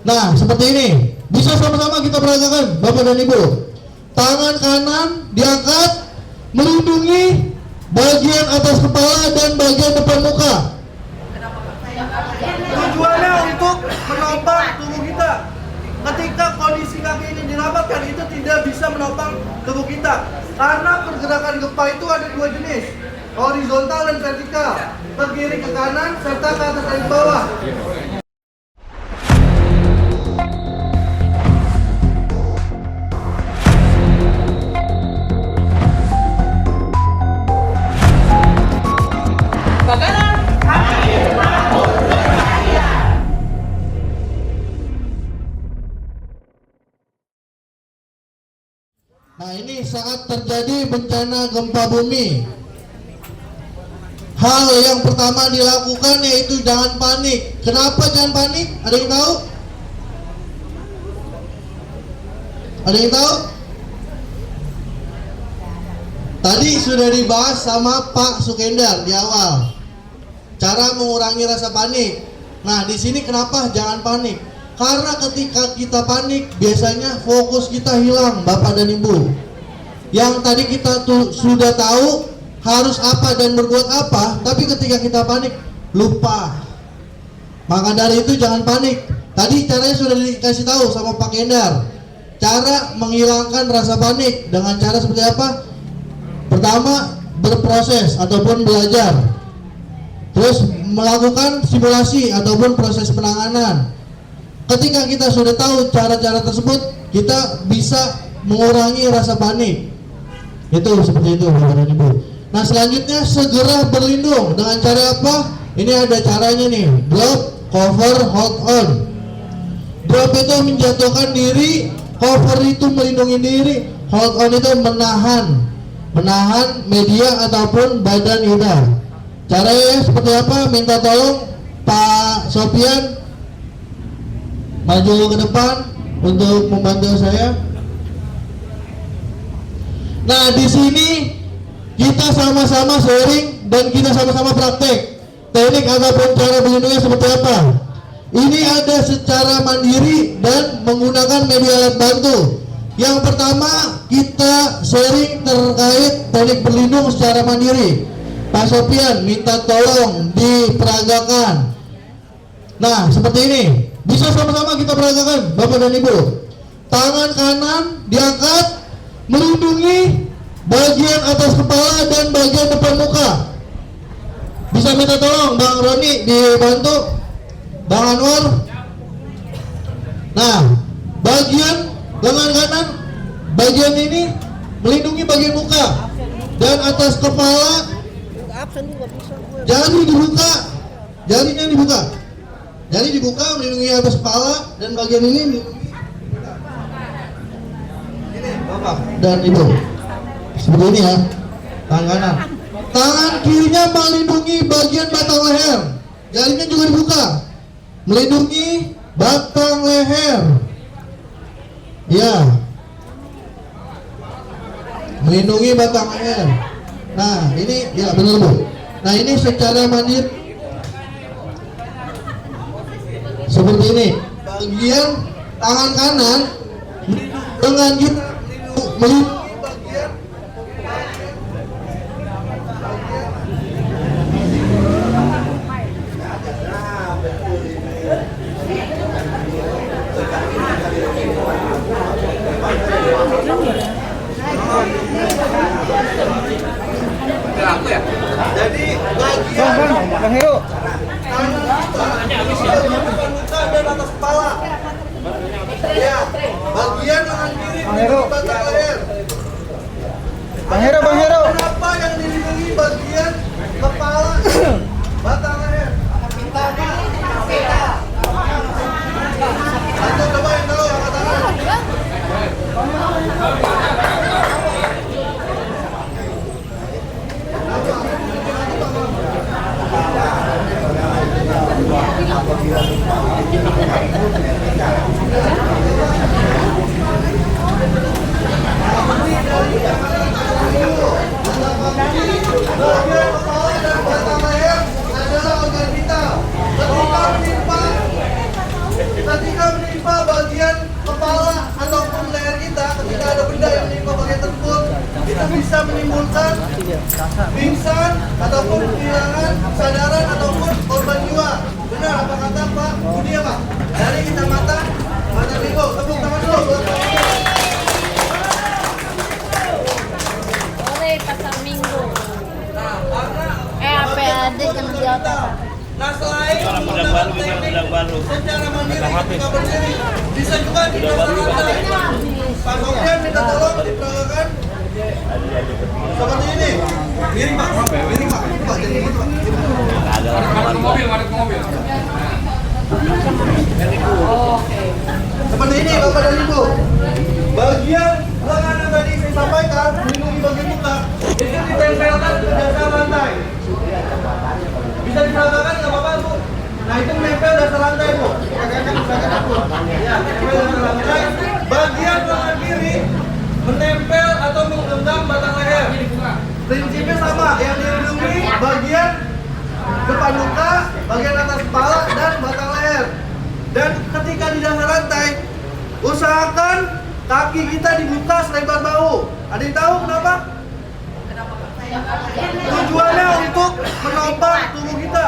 Nah, seperti ini. Bisa sama-sama kita peragakan, Bapak dan Ibu. Tangan kanan diangkat melindungi bagian atas kepala dan bagian depan muka. Tujuannya untuk menopang tubuh kita. Ketika kondisi kaki ini dirapatkan, itu tidak bisa menopang tubuh kita. Karena pergerakan gempa itu ada dua jenis, horizontal dan vertikal, ke kiri ke kanan serta ke atas dan ke bawah. Nah, ini saat terjadi bencana gempa bumi, hal yang pertama dilakukan yaitu jangan panik. Kenapa jangan panik? Ada yang tahu? Ada yang tahu? Tadi sudah dibahas sama Pak Sukendar di awal, cara mengurangi rasa panik. Nah, di sini kenapa jangan panik? Karena ketika kita panik, biasanya fokus kita hilang, Bapak dan Ibu. Yang tadi kita sudah tahu harus apa dan berbuat apa, tapi ketika kita panik, lupa. Maka dari itu jangan panik. Tadi caranya sudah dikasih tahu sama Pak Kendar. Cara menghilangkan rasa panik dengan cara seperti apa? Pertama, berproses ataupun belajar. Terus melakukan simulasi ataupun proses penanganan. Ketika kita sudah tahu cara-cara tersebut, kita bisa mengurangi rasa panik. Itu seperti itu, Bapak dan Ibu. Nah, selanjutnya segera berlindung dengan cara apa? Ini ada caranya nih. Drop, cover, hold on. Drop itu menjatuhkan diri, cover itu melindungi diri, hold on itu menahan media ataupun badan kita. Caranya seperti apa? Minta tolong Pak Sofian maju ke depan untuk membantu saya. Nah, di sini kita sama-sama sharing dan kita sama-sama praktek teknik ataupun cara berlindungnya seperti apa. Ini ada secara mandiri dan menggunakan media alat bantu. Yang pertama, kita sharing terkait teknik berlindung secara mandiri. Pak Sofian minta tolong diperagakan. Nah, seperti ini. Bisa sama-sama kita peragakan, Bapak dan Ibu. Tangan kanan diangkat melindungi bagian atas kepala dan bagian depan muka. Bisa minta tolong Bang Roni dibantu, Bang Anwar. Nah, bagian lengan kanan, bagian ini melindungi bagian muka dan atas kepala. Jari dibuka, jarinya dibuka. Jadi dibuka melindungi atas kepala dan bagian ini melindungi ini Bapak dan Ibu. Seperti ini ya. Tangan kanan. Tangan kirinya melindungi bagian batang leher. Jarinya juga dibuka. Melindungi batang leher. Ya. Melindungi batang leher. Nah, ini ya benar Bu. Nah, ini secara mandiri seperti ini. Bagian tangan kanan dengan kita melindungi bagian jadi bagian Bang Heru dan atas kepala. Ya, bagian lengan kiri melindungi batang leher. Bang Heru. Kenapa yang dilindungi bagian kepala, batang leher? Satu coba yang tahu angkat tangan. Ketika menimpa bagian kepala ataupun leher kita, ketika ada benda yang menimpa bagian tersebut, itu bisa menimbulkan pingsan ataupun kehilangan kesadaran ataupun korban jiwa. Benar apa kata Pak Budi ya Pak? Dari Kecamatan Matalimbo. Tepuk tangan dulu buat Pak Budi. Sore pasar Minggu. Nah, karena Apa ada yang di atas? nah selain menggunakan teknik secara mandiri ketika berdiri, bisa juga di dasar lantai. Pak Sofian minta tolong diperagakan seperti ini. Miring Pak, miring Pak. Pak, jadi gitu Pak. Seperti ini Bapak dan Ibu. Bagian lengan yang tadi saya sampaikan, melindungi bagian muka, itu ditempelkan ke dasar lantai. Bisa diperagakan nggak apa-apa Bu? Nah itu menempel dasar lantai Bu. Ya, menempel dasar lantai. Bagian lengan kiri menempel atau menggenggam batang leher. Prinsipnya sama, yang dilindungi bagian depan muka, bagian atas kepala, dan batang leher. Dan ketika di dasar lantai, usahakan kaki kita dibuka selebar bahu. Ada yang tahu kenapa? Tujuannya untuk menopang tubuh kita.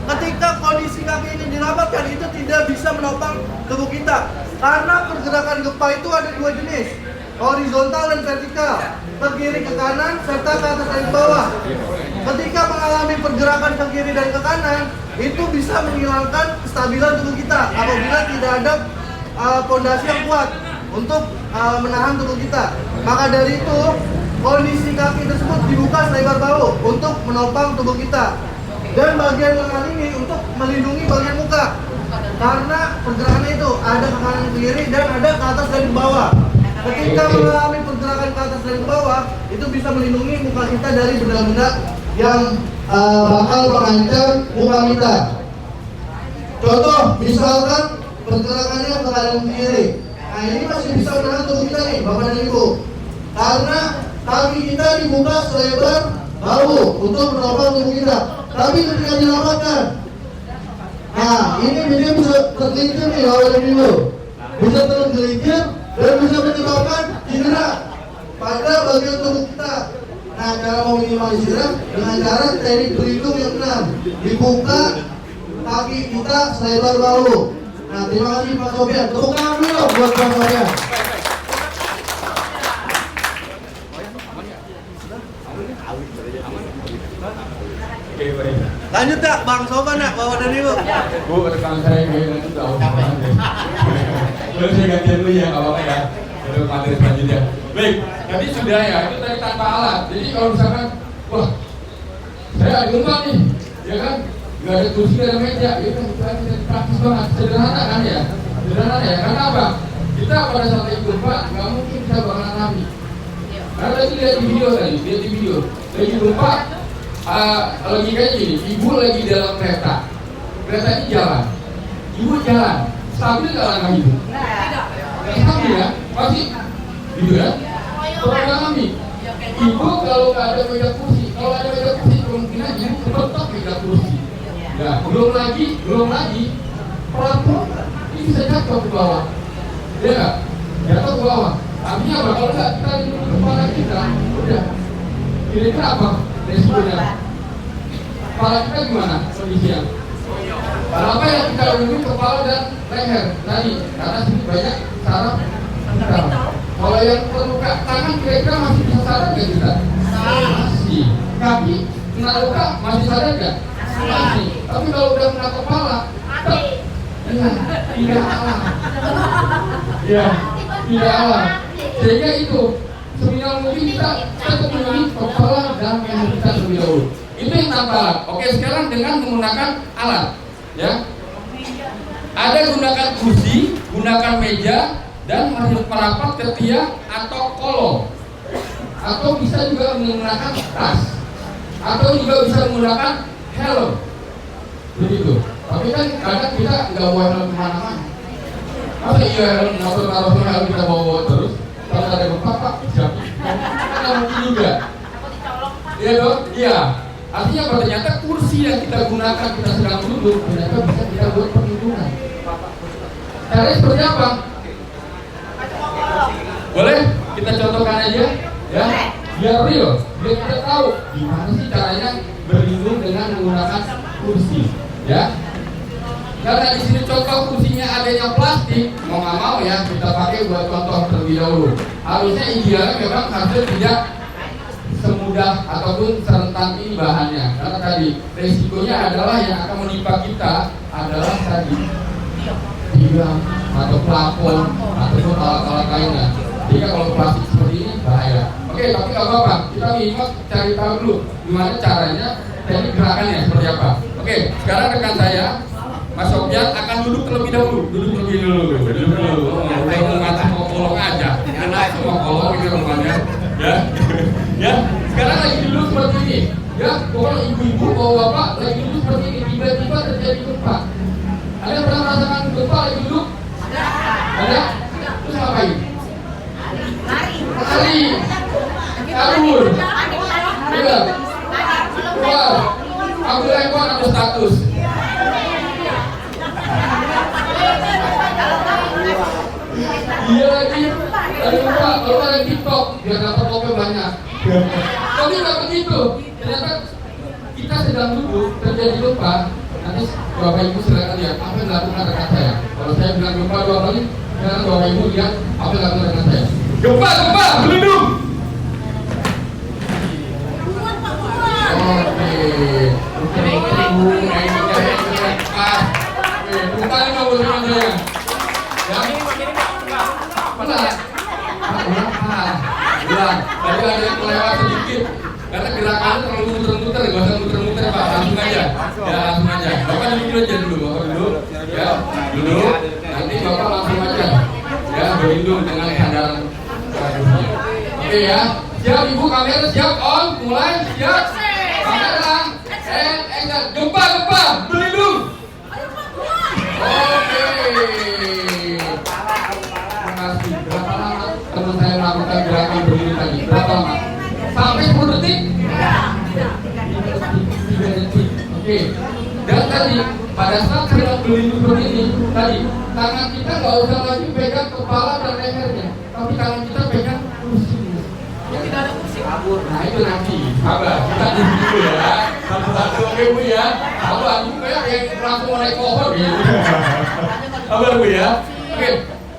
Ketika kondisi kaki ini dirapatkan, itu tidak bisa menopang tubuh kita. Karena pergerakan gempa itu ada dua jenis, horizontal dan vertikal, ke kiri ke kanan serta ke atas dan ke bawah. Ketika mengalami pergerakan ke kiri dan ke kanan, itu bisa menghilangkan kestabilan tubuh kita apabila tidak ada pondasi yang kuat untuk menahan tubuh kita. Maka dari itu, kondisi kaki tersebut dibuka selebar bahu untuk menopang tubuh kita. Dan bagian lengan ini untuk melindungi bagian muka. Karena pergerakannya itu ada ke kanan ke kiri dan ada ke atas dan ke bawah. Ketika mengalami pergerakan ke atas dan ke bawah, itu bisa melindungi muka kita dari benda-benda yang bakal mengancam muka kita. Contoh, misalkan pergerakannya ke kanan ke kiri. Nah ini masih bisa menahan tubuh kita nih, Bapak dan Ibu. Karena kaki kita dibuka selebar bahu untuk menopang tubuh kita. Tapi ketika dirapatkan, nah ini bisa tergelincir nih Bapak dan Ibu. Bisa tergelincir dan bisa menyebabkan cedera pada bagian tubuh kita. Nah cara meminimalisirnya dengan cara teknik berlindung yang benar. Dibuka kaki kita selebar bahu. Nah terima kasih Pak Sofian. Tepuk tangan dulu buat Pak Sofian. Lanjut tak Bang Sofian nak Bapak dan Ibu. Bu, rekan saya kayaknya nanti tahu. Boleh saya gantian dulu ya, nggak apa-apa ya. Untuk materi selanjutnya. Baik, tadi sudah ya, itu tadi tanpa alat. Jadi kalau misalkan, wah, saya di rumah nih, ya kan, nggak ada kursi, nggak ada meja, itu kan praktis banget, sederhana kan ya, sederhana ya. Karena apa? Kita pada saat itu gempa, nggak mungkin kita bakalan alami. Karena tadi lihat di video tadi, lihat di video, lagi gempa, logikanya gini, ibu lagi dalam kereta ini jalan, ibu jalan, stabil nggak langkah ibu? Nggak stabil ya, pasti gitu ya. Teralami, ibu kalau nggak ada meja kursi, kalau ada meja kursi kemungkinan ibu kebetok meja kursi. Nah, belum lagi, pelan-pelan ini bisa jatuh ke bawah, ya nggak? Jatuh ke bawah. Artinya apa? Kalau nggak kita duduk kepala kita, udah. Kira-kira apa resikonya? Kepala kita gimana kondisinya? Kenapa yang kita duduk kepala dan leher tadi? Karena sini banyak saraf. Kalau yang terluka tangan kira-kira masih bisa sadar nggak kita? Masih. Kaki kena luka masih sadar nggak? Masih. Tapi kalau udah kena kepala, tidak alam. Ya, tidak alam. Sehingga itu seminimal mungkin kita memenuhi kepala dan leher kita terlebih dahulu. Itu yang tanpa alat. Oke, sekarang dengan menggunakan alat, ya. Ada gunakan kursi, gunakan meja, dan merapat ketiak atau kolong, atau bisa juga menggunakan tas, atau juga bisa menggunakan helm, begitu. Tapi kan kadang kita nggak bawa helm kemana-mana. Masa iya helm, naruh helm kita bawa terus? Kalau ada gempa pak, siapa? Kan mungkin juga. Iya dong, iya. Artinya apa? Ternyata kursi yang kita gunakan, kita sedang duduk, ternyata bisa kita buat perlindungan. Caranya seperti apa? Boleh kita contohkan aja, ya, biar real, biar kita tahu gimana sih caranya berlindung dengan menggunakan kursi, ya. Karena di sini contoh kursinya adanya plastik, mau nggak mau ya kita pakai buat contoh terlebih dahulu. Harusnya idealnya memang harusnya tidak semudah ataupun serentan ini bahannya, karena tadi resikonya adalah yang akan menimpa kita adalah tadi tiang atau plafon ataupun alat-alat lainnya. Jadi kalau plastik seperti ini bahaya. Oke, tapi nggak apa-apa, kita minimal cari tahu dulu gimana caranya, teknik gerakannya seperti apa. Oke, sekarang rekan saya Mas Sofyan akan duduk terlebih dahulu. Duduk dulu. Udah mau ngacak mau kolong aja. Enak semua kolong ini rumahnya. Ya. Ya. Sekarang lagi duduk seperti ini. Ya, pokoknya ibu-ibu bawa bapak lagi duduk seperti ini. Tiba-tiba terjadi gempa. Ada yang pernah merasakan gempa lagi duduk? Ada? Terus ngapain? Lari. Kabur. Iya. Keluar. Ambil handphone, ambil status. Iya lagi lupa, kalau ada TikTok biar dapat kopi banyak. Tapi nggak begitu. Ternyata kita sedang duduk terjadi gempa. Nanti Bapak Ibu silakan lihat apa yang dilakukan rekan saya. Kalau saya bilang gempa 2 kali, sekarang Bapak Ibu lihat apa yang dilakukan rekan saya. Gempa, berlindung. Oke, bukan ini mau teman saya. Ya, bilang, tadi ada yang kelewat sedikit karena gerakannya terlalu muter-muter, gak usah muter-muter Pak, langsung aja. Ya, langsung aja. Bapak duduk aja dulu, Bapak duduk. Ya, duduk. Nanti Bapak langsung aja. Ya, berlindung dengan sandaran. Oke ya. Siap Ibu, kamera siap, on, mulai, siap. Kamera, action, gempa, berlindung. Oke. Berapa lama teman saya melakukan gerakan berlindung tadi? Berapa lama? Sampai 10 detik? 3 detik. Oke. Dan tadi pada saat sedang berlindung seperti ini, tadi tangan kita nggak usah lagi pegang kepala dan lehernya, tapi tangan kita pegang kursi. Ya tidak ada kursi kabur. Nah itu nanti. Sabar. Kita dulu ya. Satu-satu oke Bu ya. Sabar. Ibu kayak yang langsung mau naik pohon gitu. Sabar Bu ya. Oke.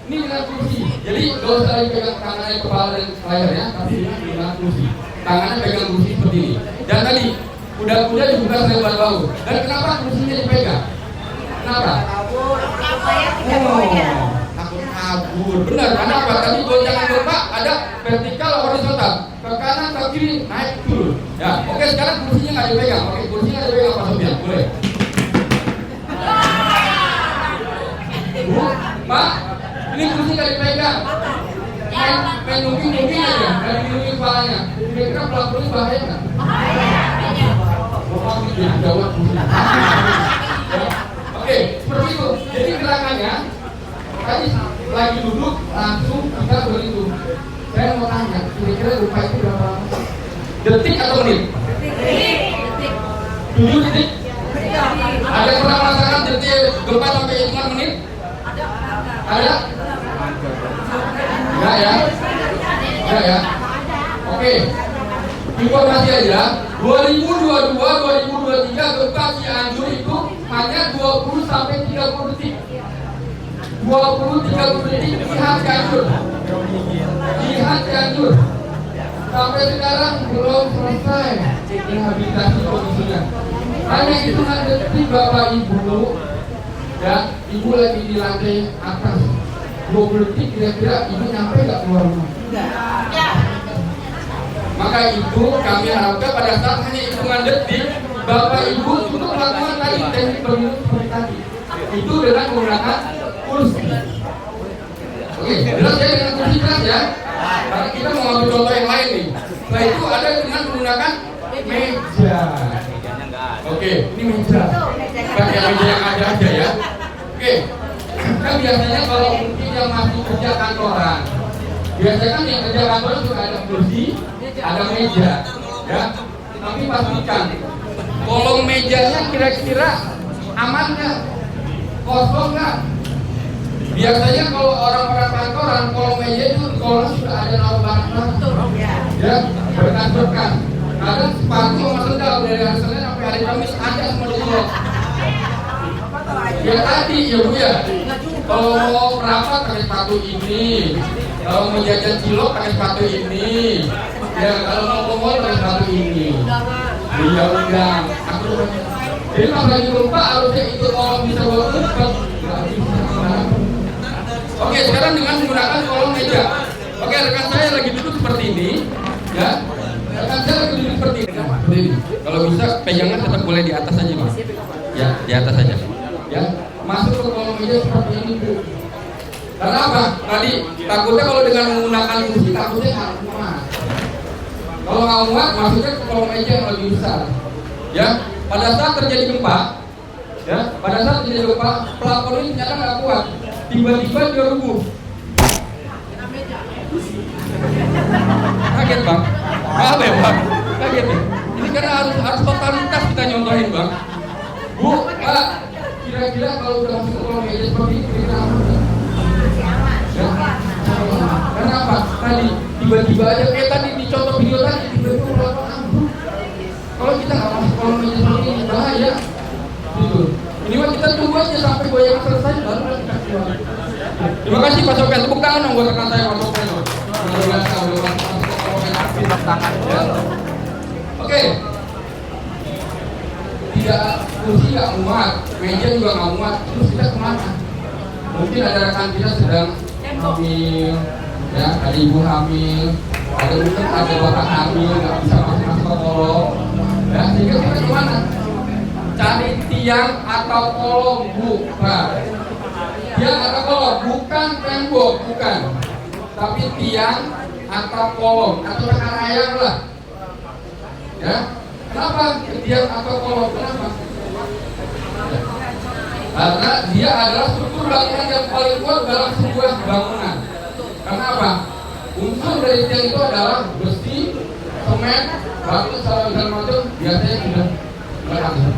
Ini dengan kursi. Jadi gak usah lagi pegang tangannya kepala dan layarnya, tapi dengan kursi. Tangannya pegang kursi seperti ini. Dan tadi kuda-kuda dibuka selebar bahu. Dan kenapa kursinya dipegang? Kenapa? Kabur. Takut kabur. Benar. Kenapa? Tadi goncangan gempa ada vertikal horizontal. Ke kanan ke kiri naik turun. Ya. Oke sekarang kursinya nggak dipegang. Oke kursinya nggak dipegang Pak Sofyan. Boleh. Bu, Pak. Ini kursi nggak dipegang, main nungging aja, nggak dilindungi kepalanya. Kira-kira pelakunya bahaya nggak? Bahaya. Bapak bikin jawab kursi. Oke, seperti itu. Jadi gerakannya tadi lagi duduk langsung kita berlindung. Saya mau tanya, kira-kira gempa itu berapa lama? Detik atau menit? Detik. 7 detik. Ada yang pernah merasakan detik gempa sampai hitungan menit? Ada? Enggak ya? Enggak ya? Oke. Informasi aja, 2022-2023 gempa Cianjur itu hanya 20 sampai 30 detik. 20-30 detik lihat Cianjur. Lihat Cianjur. Sampai sekarang belum selesai rehabilitasi kondisinya. Hanya hitungan detik Bapak Ibu. Dan Ibu lagi di lantai atas 20 detik kira-kira Ibu nyampe nggak keluar rumah? Enggak. Maka itu kami harapkan pada saat hanya hitungan detik Bapak Ibu untuk melakukan tadi teknik berlindung seperti tadi. Itu dengan menggunakan kursi. Oke, jelas ya dengan kursi jelas ya. Karena kita mau ambil contoh yang lain nih. Setelah itu ada dengan menggunakan meja. Oke, ini meja. Pakai meja yang ada aja ya. Oke, kan biasanya kalau mungkin yang masih kerja kantoran, biasanya kan yang kerja kantoran suka ada kursi, ada meja, ya. Tapi pastikan kolong mejanya kira-kira aman nggak, kosong nggak. Biasanya kalau orang-orang kantoran, kolong meja itu di kolong sudah ada naruh barang-barang. Ya, berkas-berkas. Kadang sepatu sama sendal dari hari Senin sampai hari Kamis ada semua di kolong. Ya tadi ya Bu ya. Kalau mau rapat pakai sepatu ini, kalau mau jajan cilok pakai sepatu ini, ya kalau mau ke mall pakai sepatu ini. Iya undang. Jadi pas lagi lupa harusnya itu kolong bisa bawa tempat. Oke, sekarang dengan menggunakan kolong meja. Oke, rekan saya lagi duduk seperti ini, ya. Rekan saya lagi duduk seperti ini. Kalau bisa pegangan tetap boleh di atas aja, Mas. Ya, di atas aja. Ya, masuk ke kolong meja seperti ini, Bu. Karena apa? Tadi takutnya kalau dengan menggunakan kursi takutnya nggak muat. Kalau nggak muat, masuknya ke kolong meja yang lebih besar. Ya, pada saat terjadi gempa, ya, pada saat terjadi gempa, pelapor ini ternyata nggak kuat. Tiba-tiba dia rubuh. Kaget Bang. Maaf ya Bang. Kaget ya. Ini karena harus totalitas kita nyontohin Bang. Bu, Pak, kira-kira kalau udah masuk ke kolong meja seperti ini kita apa? Ya. Karena apa? Tadi tiba-tiba aja kayak tadi di contoh video tadi tiba-tiba pelapor ambruk. Kalau kita nggak masuk kolong meja seperti ini bahaya. Gitu. Ini mah kita tunggu aja sampai goyang selesai baru kita keluar. Terima kasih Pak Sofian, tepuk tangan dong buat rekan saya Pak Sofian. Tepuk tangan. Oke. Tidak, kursi nggak muat, meja juga nggak muat, terus kita kemana? Mungkin ada rekan kita sedang hamil, ya, ada ibu hamil, ada mungkin ada bapak hamil nggak bisa masuk ke kolong, ya, sehingga kita kemana? Cari tiang atau kolong, bukan tiang atau kolong, bukan tembok, bukan, tapi tiang atau kolong atau karayang lah, ya. Kenapa tiang atau kolong? Kenapa? Karena dia adalah struktur bangunan yang paling kuat dalam sebuah bangunan. Kenapa? Unsur dari tiang itu adalah besi, semen, batu, segala macam biasanya sudah berakhir.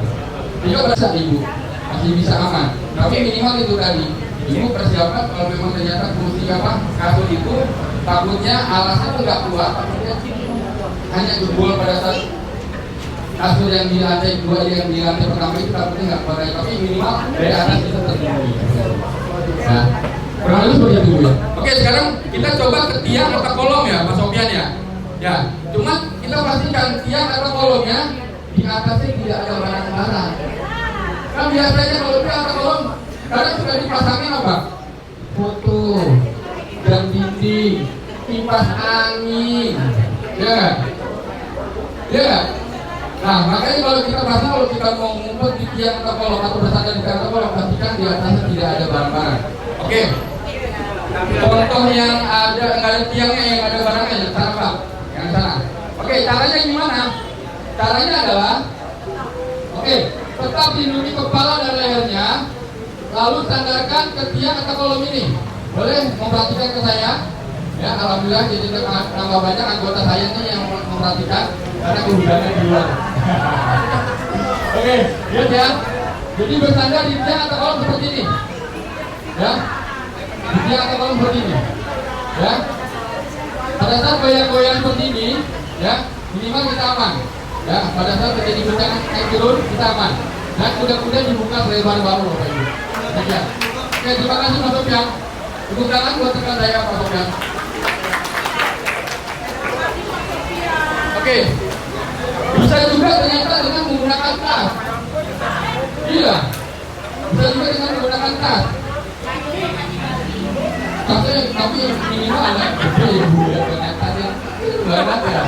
Dia berasa ibu masih bisa aman, tapi minimal itu tadi ibu persiapan kalau memang ternyata kursi kasur itu takutnya alasnya tuh nggak kuat, takutnya hanya jebol pada saat kasur yang di lantai 2 yang di lantai pertama itu takutnya nggak kuat, tapi minimal dari atas itu terlindungi. Nah, kurang lebih seperti itu ya. Oke, sekarang kita coba ke tiang atau kolom ya, Mas Sofian ya. Ya, cuma kita pastikan tiang atau kolomnya di atasnya tidak ada barang-barang. Kan biasanya kalau tiang atau kolom kadang sudah dipasangin apa? Foto, jam dinding, kipas angin, ya, ya. Nah, makanya kalau kita pasang, kalau kita mau ngumpet di tiang atau kolom atau bersandar di atau kolom, pastikan di atasnya tidak ada barang-barang. Oke. Contoh yang ada nggak ada tiangnya, yang ada barangnya, yang sana Pak, yang sana. Oke, caranya gimana? Caranya adalah, oke, tetap lindungi kepala dan lehernya, lalu sandarkan ke tiang atau kolom ini. Boleh memperhatikan ke saya? Ya, alhamdulillah jadi tambah banyak anggota saya nih yang memperhatikan karena kehujanan di luar. Oke, lihat ya. Jadi bersandar di tiang atau kolom seperti ini. Ya, di tiang atau kolom seperti ini. Ya, pada saat goyang-goyang seperti ini, ya minimal kita aman. Ya, pada saat terjadi guncangan naik turun kita aman. Dan mudah-mudahan dibuka selebar baru, Bapak Ibu. Ya. Oke, terima kasih Mas Sofian. Tepuk tangan buat rekan saya Pak Sofian. Oke, bisa juga ternyata dengan menggunakan tas. Iya, bisa juga dengan menggunakan tas. Tapi minimal ada ibu ya, dengan tas yang banyak ya.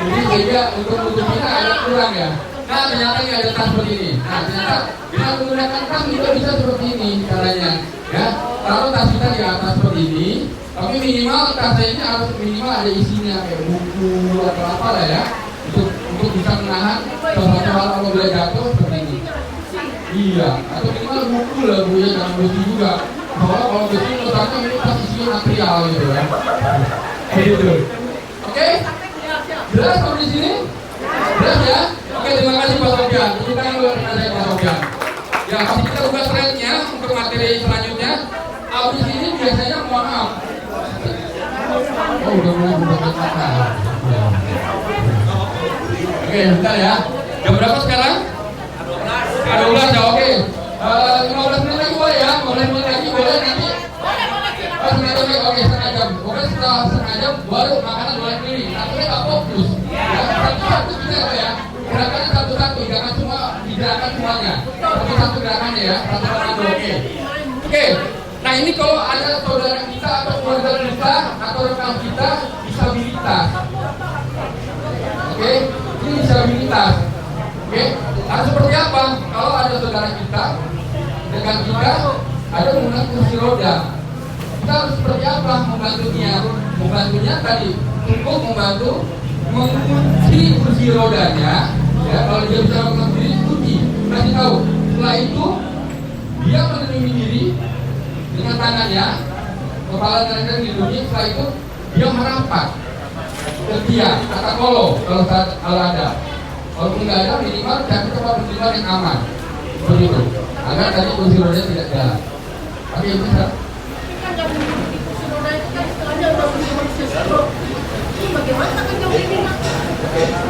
Jadi sehingga untuk kita agak kurang ya. Nah, ternyata ini ada tas seperti ini. Nah, ternyata dengan menggunakan tas juga bisa seperti ini caranya. Ya, taruh tas kita di atas seperti ini. Tapi minimal tasnya ini harus minimal ada isinya kayak buku atau apa lah ya, untuk bisa menahan sesuatu hal kalau bila jatuh seperti ini. Iya, atau minimal buku lah Bu ya, jangan besi juga. Soalnya kalau besi letaknya ini tas isinya material gitu ya. Gitu. Oke? Jelas sampai di sini? Jelas ya? Oke, terima kasih Pak Sofian. Kita akan buat saya Pak Sofian. Ya, pasti kita buka threadnya untuk materi selanjutnya. Abis ini biasanya mohon maaf. Oh, udah mulai kata. Oke, bentar ya. Jam berapa sekarang? 12 ya, oke. 15 menit lagi boleh ya? 15 menit lagi boleh nanti. Setengah jam, oke, setengah jam. Oke, setelah setengah jam baru makanan boleh keliling. Tapi nggak fokus. Ya, satu-satu bisa ya. Gerakannya satu-satu, jangan semua digerakkan semuanya. Satu-satu gerakannya ya, satu-satu oke. Oke, nah ini kalau ada saudara kita atau keluarga kita atau rekan kita disabilitas. Oke, ini disabilitas. Oke, nah seperti apa? Kalau ada saudara kita, rekan kita ada menggunakan kursi roda, kita harus seperti apa membantunya? Membantunya tadi cukup membantu mengunci kursi rodanya. Ya, kalau dia bisa melakukan sendiri, kunci, kasih tahu. Setelah itu dia melindungi diri dengan tangannya, kepala dan dilindungi. Setelah itu dia merapat ke dia, kata kolo kalau ada. Kalau tidak ada minimal cari tempat berjalan yang aman, begitu. Agar tadi kursi roda tidak jalan. Oke, bisa.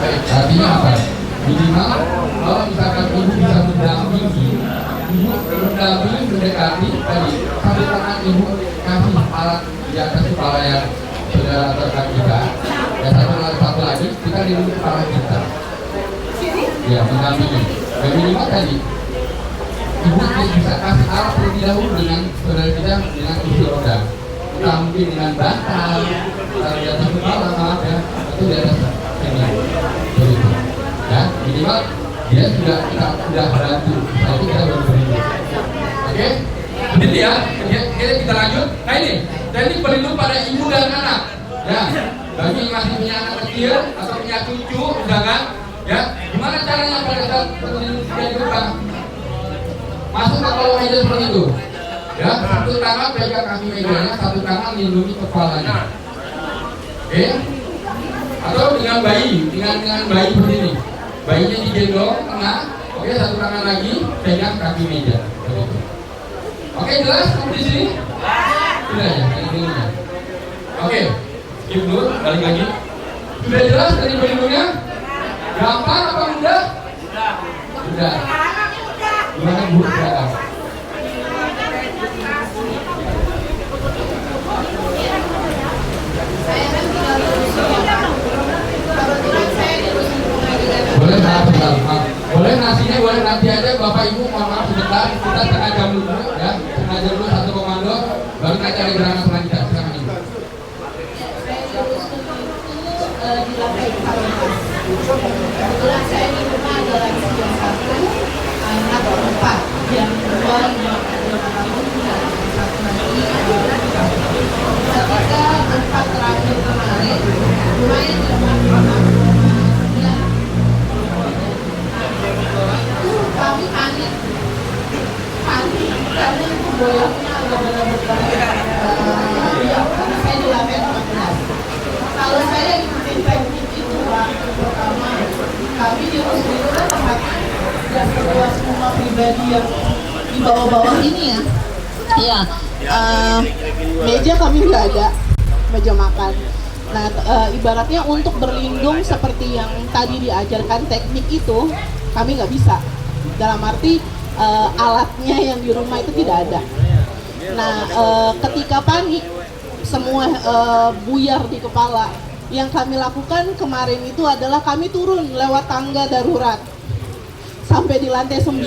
Baik, artinya apa? Minimal kalau misalkan ibu bisa mendampingi, mendekati tadi satu tangan ibu kasih alat di atas kepala yang saudara rekan kita, dan satu lagi kita dilindungi kepala kita. Ya, mendampingi. Dan minimal tadi ibu bisa kasih alat terlebih dahulu dengan saudara kita dengan kursi roda. Kita mungkin dengan bantal, di atas kepala maaf ya, itu di atas ini. Begitu. Ya, minimal dia sudah bantu. Nanti kita baru beri. Oke? Begitu ya. Kita lanjut. Nah ini, teknik pelindung pada ibu dan anak. Ya, bagi yang masih punya anak kecil atau punya cucu, misalkan, ya, gimana caranya pada saat pelindung di depan? Masuk ke kolong meja seperti itu. Ya, satu tangan pegang kaki mejanya, satu tangan melindungi kepalanya. Oke? Atau dengan bayi seperti ini. Bayinya digendong tengah, oke, satu tangan lagi pegang kaki meja. Oke, jelas sampai di sini? Sudah ya, pelindungnya. Oke, skip dulu, balik lagi. Sudah jelas dari pelindungnya? Gampang apa mudah? Sudah. Gimana Bu? Silakan. Boleh boleh nasinya boleh nanti aja Bapak Ibu, mohon maaf sebentar, kita setengah jam dulu ya, setengah jam dulu satu komando, baru kita cari gerakan selanjutnya. Silakan Ibu. Di lantai 4. Kebetulan saya di rumah ada lagi yang 1, anak 4, yang 2 yang 5 tahun dan 1 lagi. Ketika 4 terakhir kemarin, lumayan kami panik karena itu boyoknya agak benar-benar karena saya di lantai 14. Kalau saya ikutin teknik itu pertama kami di hospital tempatnya dan semua pribadi yang di bawah-bawah ini ya. Iya, meja kami nggak ada, meja makan. Nah, ibaratnya untuk berlindung seperti yang tadi diajarkan teknik itu kami nggak bisa. Dalam arti alatnya yang di rumah itu tidak ada. Nah, ketika panik semua buyar di kepala. Yang kami lakukan kemarin itu adalah kami turun lewat tangga darurat sampai di lantai 9,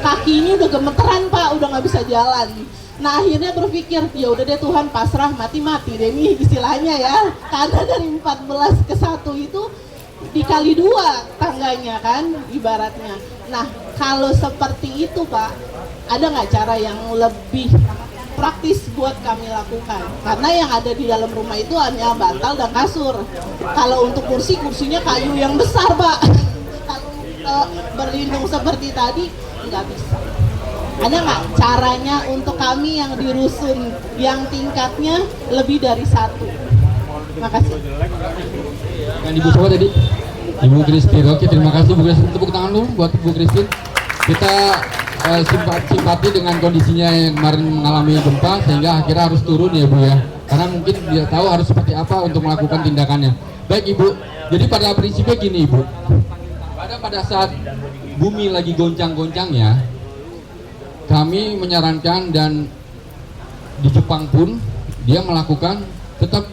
kaki ini udah gemeteran Pak, udah nggak bisa jalan. Nah akhirnya berpikir ya udah deh Tuhan, pasrah, mati-mati deh nih istilahnya ya, karena dari 14 ke 1 itu dikali 2 tangganya kan ibaratnya. Nah kalau seperti itu Pak, ada nggak cara yang lebih praktis buat kami lakukan? Karena yang ada di dalam rumah itu hanya bantal dan kasur. Kalau untuk kursinya kayu yang besar Pak. Kalau berlindung seperti tadi nggak bisa. Ada nggak caranya untuk kami yang di rusun yang tingkatnya lebih dari 1? Makasih. Kan Ibu siapa tadi? Ibu Christine. Oke, terima kasih Bu Christine. Tepuk tangan dulu buat Bu Christine. Kita simpati dengan kondisinya yang kemarin mengalami gempa sehingga akhirnya harus turun ya Bu ya, karena mungkin dia tahu harus seperti apa untuk melakukan tindakannya. Baik Ibu, jadi pada prinsipnya gini Ibu, pada saat bumi lagi goncang-goncangnya, kami menyarankan, dan di Jepang pun dia melakukan tetap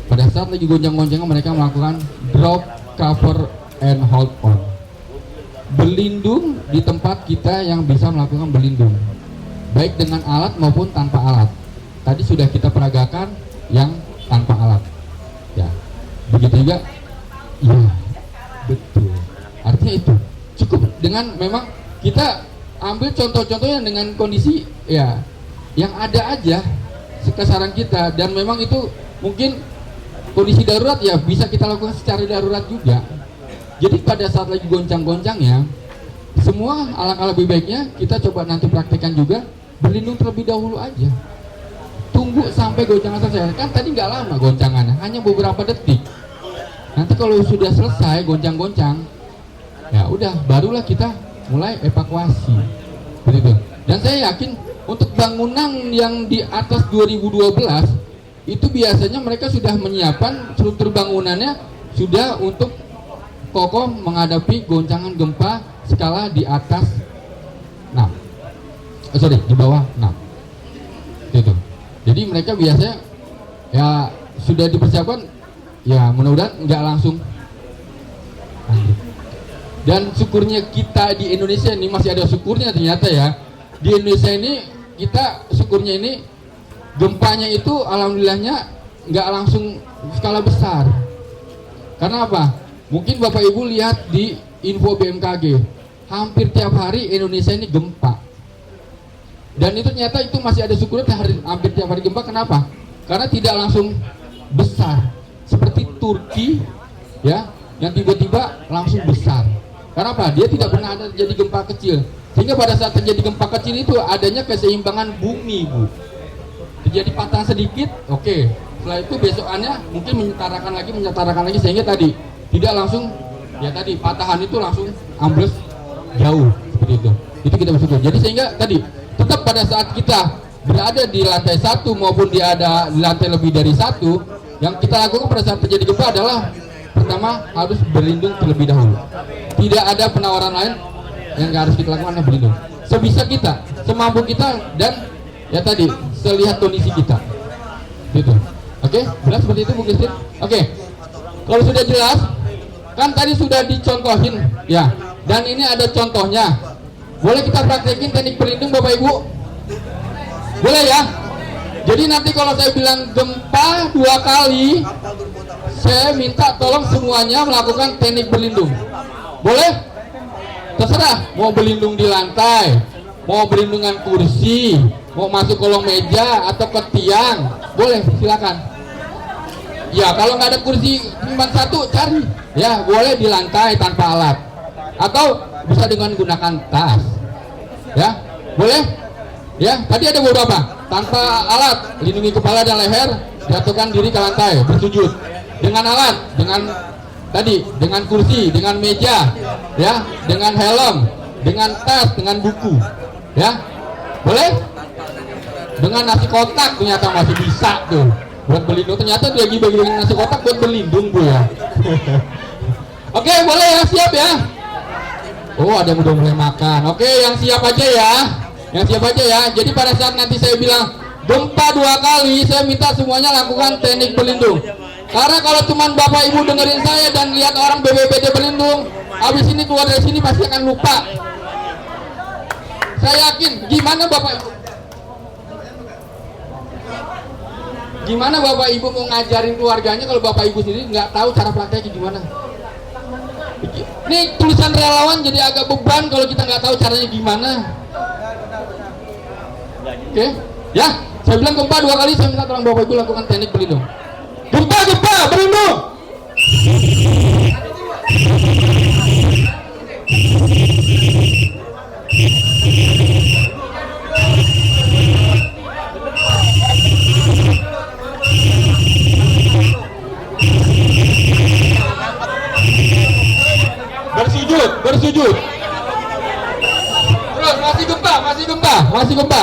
pada saat lagi goncang-goncangnya mereka melakukan drop, cover, and hold on. Berlindung di tempat kita yang bisa melakukan berlindung, baik dengan alat maupun tanpa alat. Tadi sudah kita peragakan yang tanpa alat, ya. Begitu juga, ya, betul. Artinya itu cukup dengan memang kita ambil contoh-contohnya dengan kondisi ya yang ada aja kesaran kita, dan memang itu mungkin kondisi darurat ya bisa kita lakukan secara darurat juga. Jadi pada saat lagi goncang-goncangnya, semua alangkah lebih baiknya kita coba nanti praktekkan juga berlindung terlebih dahulu aja. Tunggu sampai goncangan selesai. Kan tadi nggak lama goncangannya, hanya beberapa detik. Nanti kalau sudah selesai goncang-goncang, ya udah barulah kita mulai evakuasi. Begitu. Dan saya yakin untuk bangunan yang di atas 2012 itu biasanya mereka sudah menyiapkan struktur bangunannya sudah untuk kokoh menghadapi goncangan gempa skala di atas 6. Di bawah 6. Itu. Jadi mereka biasanya ya sudah dipersiapkan, ya mudah-mudahan nggak langsung. Dan syukurnya kita di Indonesia ini masih ada syukurnya ternyata ya. Di Indonesia ini kita syukurnya ini gempanya itu alhamdulillahnya nggak langsung skala besar. Karena apa? Mungkin Bapak Ibu lihat di info BMKG, hampir tiap hari Indonesia ini gempa. Dan itu ternyata itu masih ada syukurnya hampir tiap hari gempa. Kenapa? Karena tidak langsung besar seperti Turki ya, yang tiba-tiba langsung besar. Karena apa? Dia tidak pernah ada terjadi gempa kecil. Sehingga pada saat terjadi gempa kecil itu adanya keseimbangan bumi, Bu. Terjadi patah sedikit, oke. Setelah itu besokannya mungkin menyetarakan lagi sehingga tadi tidak langsung ya tadi patahan itu langsung ambles jauh seperti itu. Itu kita bersyukur. Jadi sehingga tadi tetap pada saat kita berada di lantai 1 maupun di lantai lebih dari 1, yang kita lakukan pada saat terjadi gempa adalah pertama harus berlindung terlebih dahulu. Tidak ada penawaran lain yang harus kita lakukan, adalah berlindung. Sebisa kita, semampu kita, dan ya tadi selihat kondisi kita. Gitu. Oke, jelas seperti itu Bu Christine? Oke. Kalau sudah jelas, kan tadi sudah dicontohin ya. Dan ini ada contohnya. Boleh kita praktekin teknik berlindung Bapak Ibu? Boleh ya? Jadi nanti kalau saya bilang gempa 2 kali, saya minta tolong semuanya melakukan teknik berlindung. Boleh? Terserah, mau berlindung di lantai, mau berlindung dengan kursi, mau masuk kolong meja atau ke tiang, boleh, silakan. Ya kalau nggak ada kursi cuma 1 cari, ya boleh di lantai tanpa alat, atau bisa dengan gunakan tas, ya boleh. Ya tadi ada beberapa tanpa alat, lindungi kepala dan leher, jatuhkan diri ke lantai, bersujud. Dengan alat, dengan kursi, dengan meja, ya, dengan helm, dengan tas, dengan buku, ya, boleh. Dengan nasi kotak ternyata masih bisa tuh buat berlindung. Ternyata dia lagi bagi nasi kotak buat berlindung Bu ya. Oke, boleh ya, siap ya. Oh ada yang udah mulai makan. Oke, yang siap aja ya. Yang siap aja ya. Jadi pada saat nanti saya bilang gempa 2 kali, saya minta semuanya lakukan teknik berlindung. Karena kalau cuman Bapak Ibu dengerin saya dan lihat orang BPBD berlindung, habis ini keluar dari sini pasti akan lupa. Saya yakin. Gimana Bapak Ibu? Gimana Bapak Ibu mau ngajarin keluarganya kalau Bapak Ibu sendiri nggak tahu cara prakteknya gimana? Ini tulisan relawan jadi agak beban kalau kita nggak tahu caranya gimana. Oke, ya, saya bilang gempa 2 kali, saya minta tolong Bapak Ibu lakukan teknik berlindung. Gempa berlindung. Bersujud. Terus masih gempa. masih gempa, masih gempa.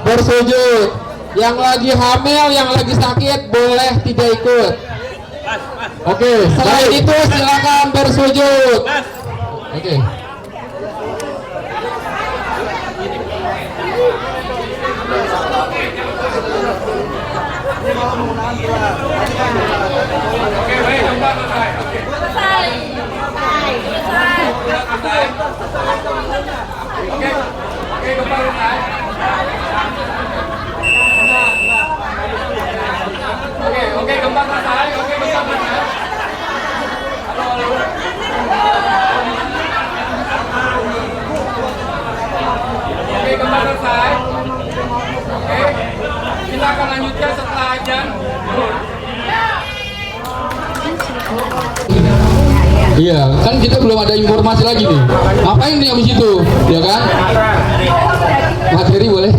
Bersujud. Yang lagi hamil, yang lagi sakit boleh tidak ikut. Oke, selain itu silakan bersujud. Oke. Oke, baik, gempa selesai. Oke. Oke, gempa selesai. Oke, gempa selesai. Oke, gempa selesai. Halo. Oke, gempa selesai. Oke, kita akan lanjutkan setelah azan. Iya, kan kita belum ada informasi lagi nih. Ngapain nih habis itu, ya kan? Materi boleh?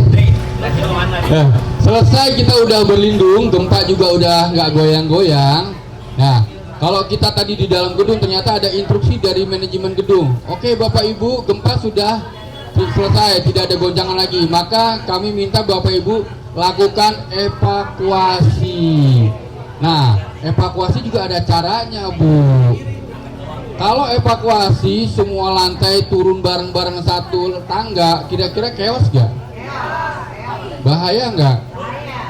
Nah, selesai kita udah berlindung, gempa juga udah nggak goyang-goyang. Nah, kalau kita tadi di dalam gedung ternyata ada instruksi dari manajemen gedung. Oke, Bapak Ibu, gempa sudah selesai, tidak ada goncangan lagi. Maka kami minta Bapak Ibu lakukan evakuasi. Nah, evakuasi juga ada caranya, Bu. Kalau evakuasi semua lantai turun bareng-bareng satu tangga, kira-kira chaos gak? Bahaya nggak?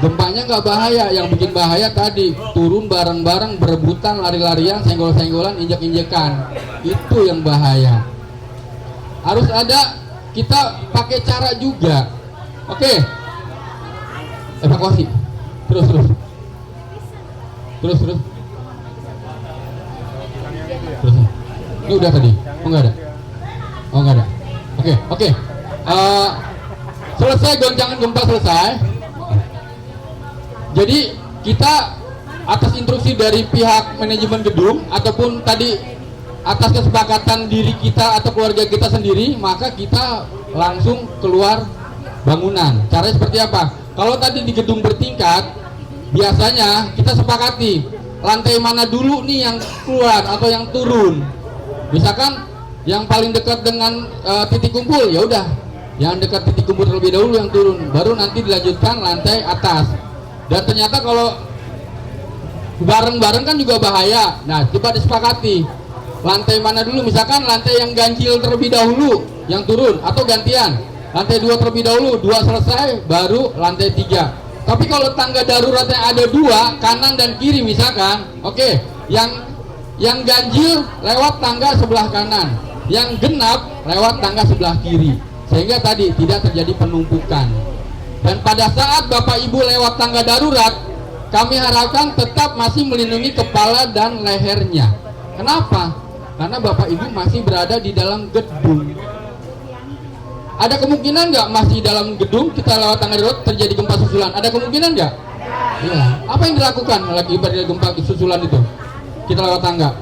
Gempanya nggak bahaya, yang bikin bahaya tadi turun bareng-bareng, berebutan, lari-larian, senggol-senggolan, injek-injekan. Itu yang bahaya. Harus ada, kita pakai cara juga. Oke, evakuasi. Terus. Ini udah tadi? Oh nggak ada. Oke. Selesai goncangan gempa selesai. Jadi kita atas instruksi dari pihak manajemen gedung ataupun tadi atas kesepakatan diri kita atau keluarga kita sendiri, maka kita langsung keluar bangunan. Caranya seperti apa? Kalau tadi di gedung bertingkat, biasanya kita sepakati lantai mana dulu nih yang keluar atau yang turun. Misalkan yang paling dekat dengan titik kumpul, ya udah, yang dekat titik kumpul terlebih dahulu yang turun, baru nanti dilanjutkan lantai atas. Dan ternyata kalau bareng-bareng kan juga bahaya. Nah, coba disepakati lantai mana dulu, misalkan lantai yang ganjil terlebih dahulu yang turun, atau gantian lantai 2 terlebih dahulu, 2 selesai baru lantai 3. Tapi kalau tangga daruratnya ada 2, kanan dan kiri misalkan, oke, yang ganjil lewat tangga sebelah kanan, yang genap lewat tangga sebelah kiri, sehingga tadi tidak terjadi penumpukan. Dan pada saat Bapak Ibu lewat tangga darurat, kami harapkan tetap masih melindungi kepala dan lehernya. Kenapa? Karena Bapak Ibu masih berada di dalam gedung. Ada kemungkinan nggak masih dalam gedung kita lewat tangga darurat terjadi gempa susulan? Ada kemungkinan nggak? Iya. Apa yang dilakukan lagi pada gempa susulan itu? Kita lewat tangga.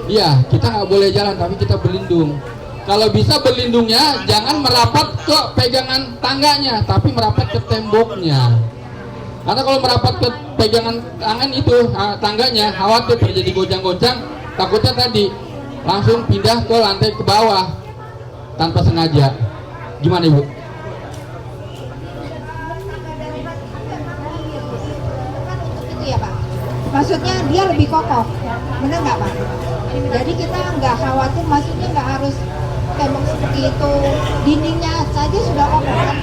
Iya, kita nggak boleh jalan, tapi kita berlindung. Kalau bisa berlindungnya jangan merapat ke pegangan tangganya, tapi merapat ke temboknya. Karena kalau merapat ke pegangan tangan itu, tangganya, khawatir terjadi goncang-goncang, takutnya tadi langsung pindah ke lantai ke bawah tanpa sengaja. Gimana Ibu? Itu ya Pak. Maksudnya dia lebih kokoh, benar nggak Pak? Jadi kita nggak khawatir, maksudnya nggak harus tembok seperti itu, dindingnya saja sudah kokoh kan?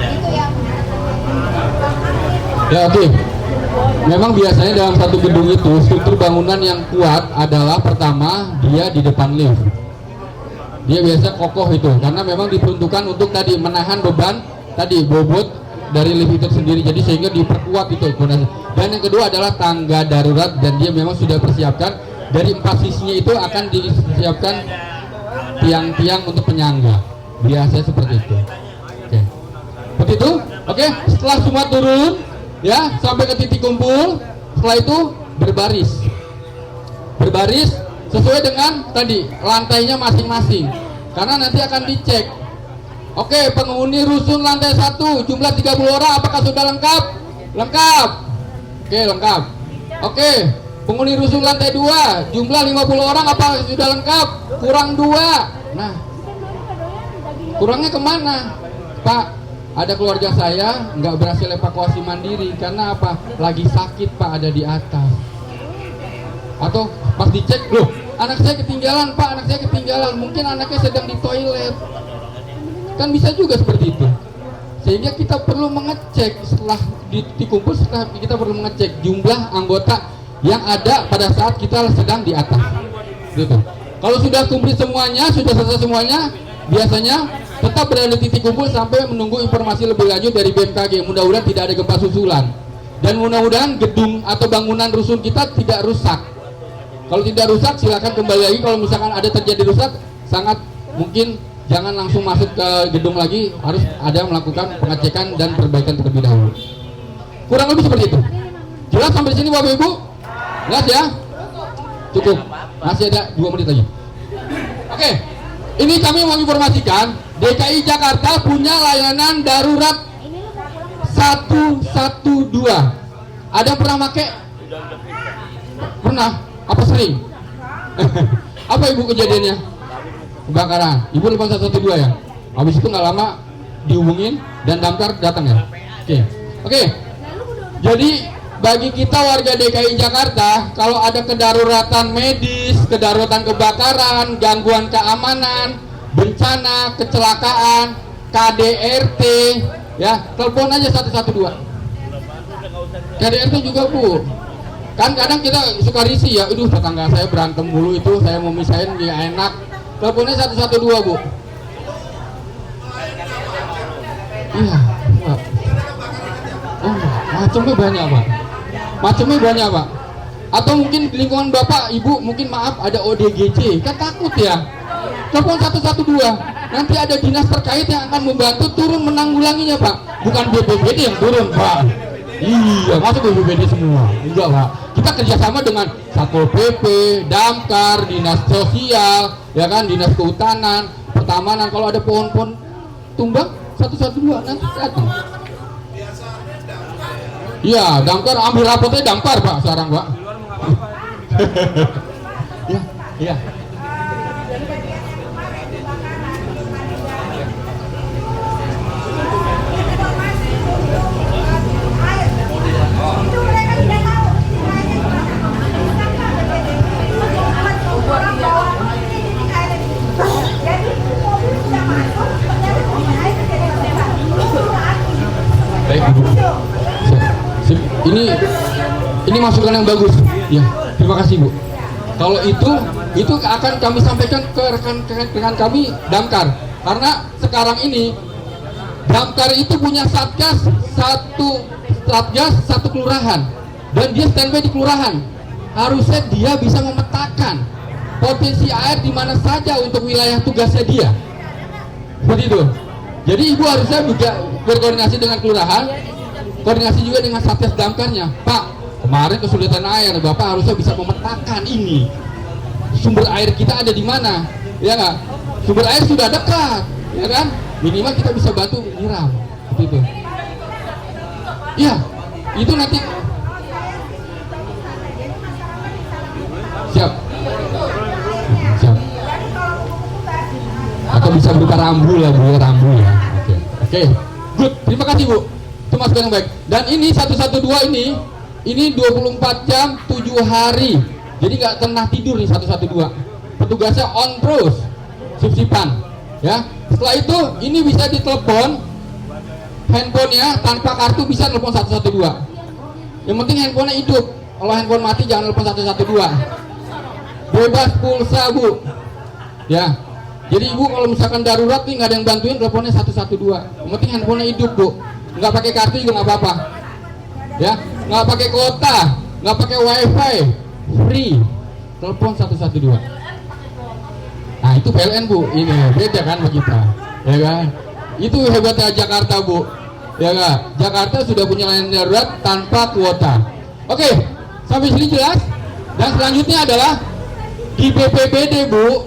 Itu yang. Ya oke. Memang biasanya dalam satu gedung itu struktur bangunan yang kuat adalah pertama dia di depan lift. Dia biasa kokoh itu karena memang diperuntukkan untuk tadi menahan beban tadi bobot dari lift itu sendiri, jadi sehingga diperkuat itu. Dan yang kedua adalah tangga darurat, dan dia memang sudah persiapkan dari 4 sisinya itu akan disiapkan tiang-tiang untuk penyangga. Biasanya seperti itu. Oke. Seperti itu. Oke, setelah semua turun ya sampai ke titik kumpul, setelah itu berbaris sesuai dengan tadi lantainya masing-masing, karena nanti akan dicek. Oke, penghuni rusun lantai 1 jumlah 30 orang, apakah sudah lengkap? Lengkap. Oke, lengkap. Oke, Penghuni rusun lantai 2 jumlah 50 orang apa sudah lengkap? Kurang 2. Nah, kurangnya kemana? Pak, ada keluarga saya nggak berhasil evakuasi mandiri karena apa? Lagi sakit Pak, ada di atas. Atau pas dicek, loh anak saya ketinggalan Pak, anak saya ketinggalan. Mungkin anaknya sedang di toilet. Kan bisa juga seperti itu. Sehingga kita perlu mengecek setelah dikumpul, setelah kita perlu mengecek jumlah anggota yang ada pada saat kita sedang di atas. Gitu. Kalau sudah komplit semuanya, sudah selesai semuanya, biasanya tetap berada di titik kumpul sampai menunggu informasi lebih lanjut dari BMKG. Mudah-mudahan tidak ada gempa susulan. Dan mudah-mudahan gedung atau bangunan rusun kita tidak rusak. Kalau tidak rusak, silakan kembali lagi. Kalau misalkan ada terjadi rusak, sangat mungkin jangan langsung masuk ke gedung lagi, harus ada melakukan pengecekan dan perbaikan terlebih dahulu. Kurang lebih seperti itu. Jelas sampai sini Bapak Ibu? Jelas ya? Cukup. Masih ada 2 menit lagi. Oke. Ini kami mau informasikan, DKI Jakarta punya layanan darurat 112. Ada yang pernah pakai? Pernah? Apa sering? Apa Ibu kejadiannya? Kebakaran. Ibu telepon 112 ya? Habis itu nggak lama dihubungin dan damkar datang ya? Oke. Jadi bagi kita warga DKI Jakarta, kalau ada kedaruratan medis, kedaruratan kebakaran, gangguan keamanan, bencana, kecelakaan, KDRT, ya telepon aja 112. KDRT juga Bu. Kan kadang kita suka risih ya, aduh tetangga saya berantem mulu itu, saya mau misahin nggak enak. Teleponnya 112 Bu. Iya. Oh, macamnya banyak Pak. Macamnya banyak Pak. Atau mungkin di lingkungan Bapak, Ibu mungkin maaf ada ODGJ, kan takut ya. Telepon 112. Nanti ada dinas terkait yang akan membantu turun menanggulanginya Pak. Bukan BPBD yang turun Pak. Iya, masuk BPBD semua. Enggak Pak. Kita kerjasama dengan Satpol PP, Damkar, Dinas Sosial, ya kan, Dinas Kehutanan, Pertamanan. Kalau ada pohon-pohon tumbang, 112 nanti datang. Iya, Damkar ambil rapotnya Damkar Pak sekarang Pak. Iya, iya. Baik, Bu. Ini masukan yang bagus. Ya, terima kasih Bu. Kalau itu akan kami sampaikan ke rekan kami Damkar. Karena sekarang ini Damkar itu punya satgas satu kelurahan dan dia standby di kelurahan. Harusnya dia bisa memetakan potensi air di mana saja untuk wilayah tugasnya dia. Seperti itu. Jadi Ibu harusnya juga berkoordinasi dengan kelurahan, koordinasi juga dengan satgas damkarnya. Pak, kemarin kesulitan air, Bapak harusnya bisa memetakan ini. Sumber air kita ada di mana, ya nggak? Sumber air sudah dekat, ya kan? Minimal kita bisa bantu nyiram, seperti itu. Iya, itu nanti. Siap. Atau bisa berupa rambu lah Bu, rambu ya. Oke. Good. Terima kasih Bu. Itu masukan yang baik. Dan ini 112 ini 24 jam 7 hari. Jadi nggak pernah tidur nih 112. Petugasnya on terus, sip-sipan. Ya. Setelah itu ini bisa ditelepon, handphonenya tanpa kartu bisa telepon 112. Yang penting handphonenya hidup. Kalau handphone mati jangan telepon 112. Bebas pulsa Bu. Ya. Jadi Ibu kalau misalkan darurat nih nggak ada yang bantuin, teleponnya 112. Yang penting handphonenya hidup Bu. Nggak pakai kartu juga nggak apa-apa. Ya, nggak pakai kuota, nggak pakai wifi, free. Telepon 112. Nah itu PLN Bu, ini beda kan sama kita, ya kan? Itu hebatnya Jakarta Bu, ya kan? Jakarta sudah punya layanan darurat tanpa kuota. Oke, sampai sini jelas. Dan selanjutnya adalah di BPBD Bu,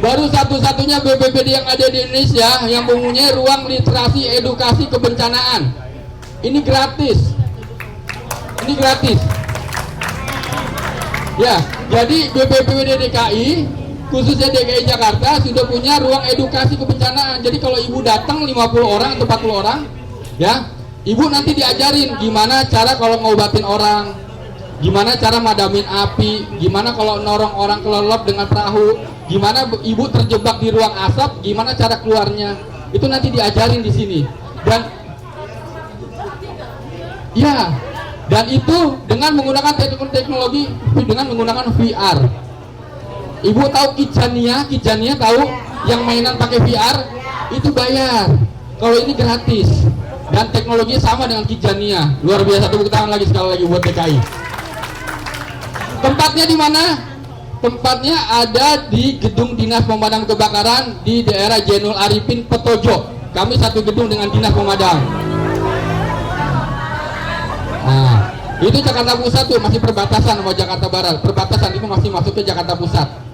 baru satu-satunya BPBD yang ada di Indonesia yang mempunyai ruang literasi edukasi kebencanaan. Ini gratis. Ini gratis. Ya, jadi BPBD DKI khususnya DKI Jakarta sudah punya ruang edukasi kebencanaan. Jadi kalau ibu datang 50 orang atau 40 orang, ya, ibu nanti diajarin gimana cara kalau ngobatin orang, gimana cara madamin api, gimana kalau norong orang kelelep dengan perahu, gimana ibu terjebak di ruang asap, gimana cara keluarnya. Itu nanti diajarin di sini. Dan ya, dan itu dengan menggunakan teknologi, dengan menggunakan VR. Ibu tahu Kijania tahu yang mainan pakai VR itu bayar. Kalau ini gratis. Dan teknologinya sama dengan Kijania. Luar biasa, tepuk tangan lagi sekali lagi buat DKI. Tempatnya di mana? Tempatnya ada di Gedung Dinas Pemadam Kebakaran di daerah Jainul Arifin, Petojo. Kami satu gedung dengan Dinas Pemadam. Nah, itu Jakarta Pusat tuh masih perbatasan sama Jakarta Barat. Perbatasan itu masih masuk ke Jakarta Pusat.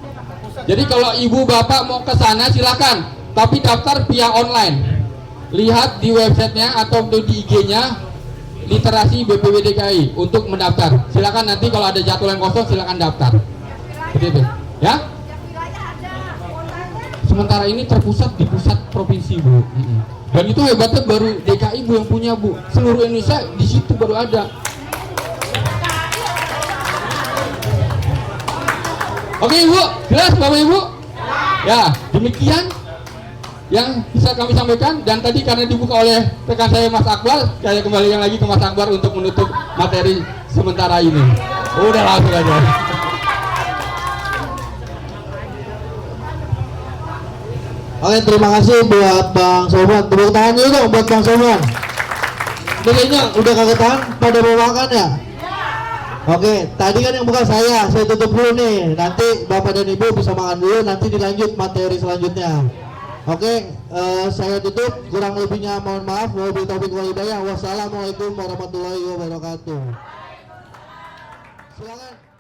Jadi kalau ibu bapak mau ke sana silakan, tapi daftar via online. Lihat di websitenya atau di IG-nya Literasi BPBD DKI untuk mendaftar. Silakan nanti kalau ada jadwal yang kosong silakan daftar. Seperti itu, ya. Sementara ini terpusat di pusat provinsi, Bu. Dan itu hebatnya baru DKI Bu yang punya, Bu. Seluruh Indonesia di situ baru ada. Oke Ibu, jelas Bapak Ibu? Ya, demikian yang bisa kami sampaikan. Dan tadi karena dibuka oleh rekan saya Mas Akbar, saya kembalikan lagi ke Mas Akbar untuk menutup materi sementara ini. Udah langsung aja. Oke, terima kasih buat Bang Somon. Tepuk tangan dulu dong buat Bang Somon. Kayaknya udah kagak tahan pada mau makan ya? Oke, tadi kan yang bukan saya tutup dulu nih. Nanti Bapak dan Ibu bisa makan dulu, nanti dilanjut materi selanjutnya. Oke, saya tutup. Kurang lebihnya mohon maaf. Wabillahi taufiq wal hidayah. Wassalamualaikum warahmatullahi wabarakatuh. Silakan.